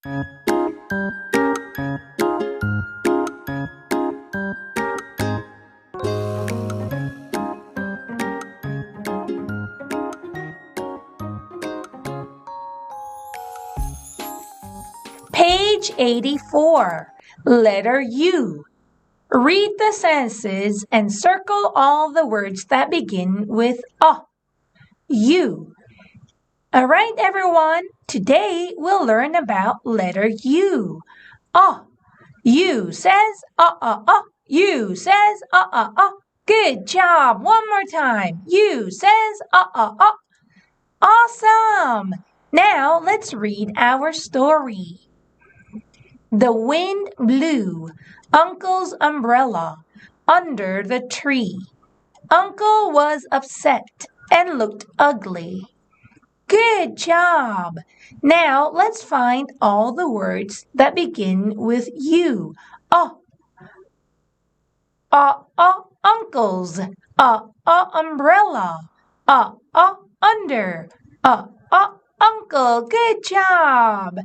Page 84, letter U. Read the sentences and circle all the words that begin with U. All right, everyone. Today we'll learn about letter U. U says U says Good job. One more time. U says Awesome. Now let's read our story. The wind blew Uncle's umbrella under the tree. Uncle was upset and looked ugly. Good job! Now let's find all the words that begin with U. Uncles. Umbrella. Under. Uncle. Good job!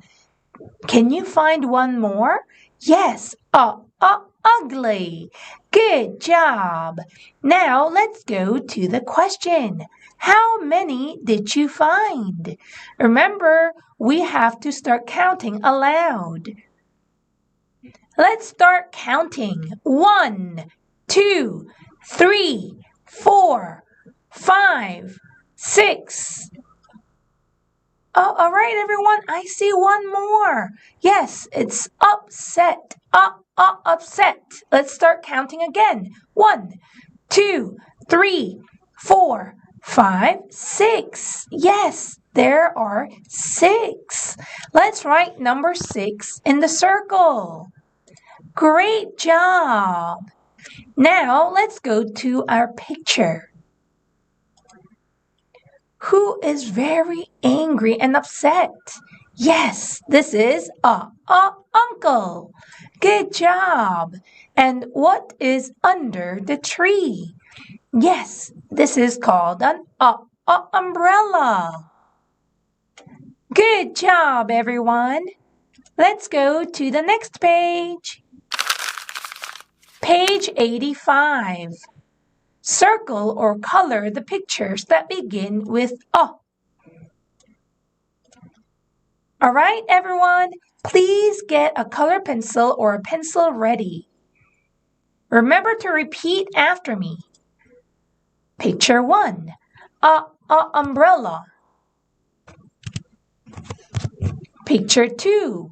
Can you find one more? Yes, ugly. Good job. Now let's go to the question. How many did you find? Remember, we have to start counting aloud. Let's start counting. 1, 2, 3, 4, 5, 6. All right, everyone, I see one more. Yes, it's upset. Upset. Let's start counting again. 1, 2, 3, 4, 5, 6. Yes, there are 6. Let's write number 6 in the circle. Great job. Now let's go to our picture. Who is very angry and upset? Yes, this is uncle. Good job. And what is under the tree? Yes, this is called an umbrella. Good job, everyone. Let's go to the next page. Page 85. Circle or color the pictures that begin with All right, everyone, please get a color pencil or a pencil ready. Remember to repeat after me. Picture 1, umbrella. Picture 2,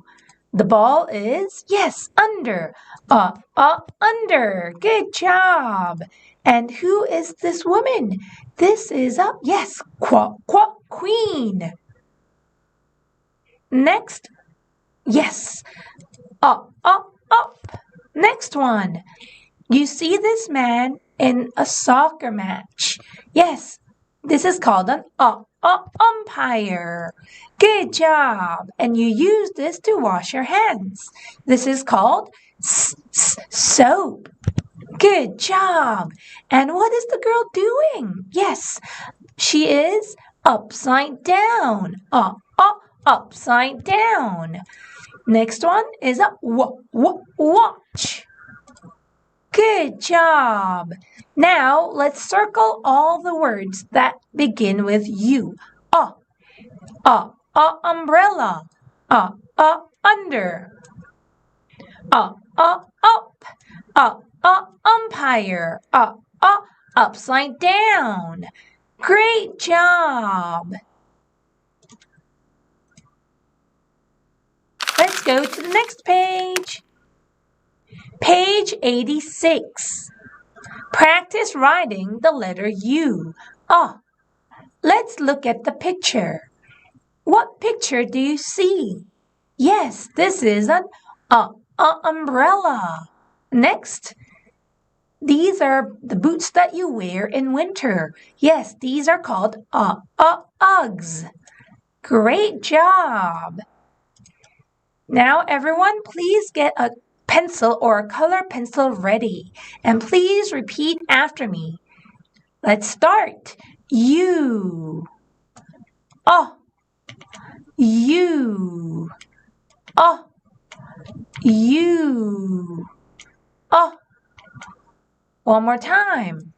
the ball is, yes, under. Under. Good job. And who is this woman? This is yes, queen. Next, yes, up. Next one. You see this man in a soccer match. Yes, this is called an umpire. Good job. And you use this to wash your hands. This is called soap. Good job. And what is the girl doing? Yes, she is upside down. Upside down. Next one is a watch. Good job. Now let's circle all the words that begin with U. Umbrella. Under. Up. Umpire. Upside down. Great job. Let's go to the next page. Page 86. Practice writing the letter U. Let's look at the picture. What picture do you see? Yes, this is an umbrella. Next, these are the boots that you wear in winter. Yes, these are called Uggs. Great job. Now, everyone, please get a pencil or a color pencil ready. And please repeat after me. Let's start. U. U. U. One more time.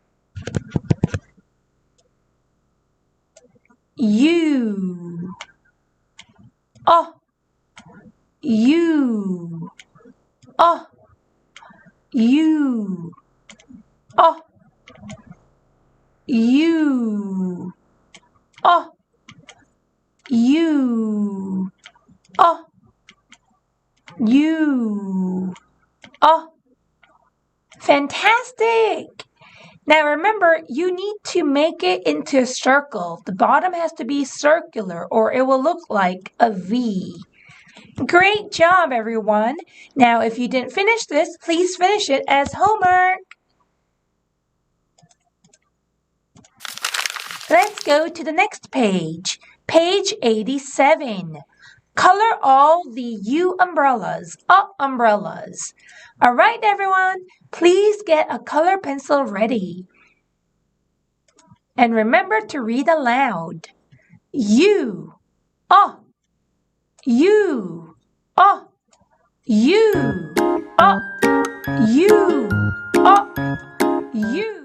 U. U. U. U. U. U. Fantastic! Now remember, you need to make it into a circle. The bottom has to be circular or it will look like a V. Great job, everyone. Now, if you didn't finish this, please finish it as homework. Let's go to the next page. Page 87. Color all the U umbrellas, umbrellas. All right, everyone, please get a color pencil ready. And remember to read aloud. U, U, U, U, U.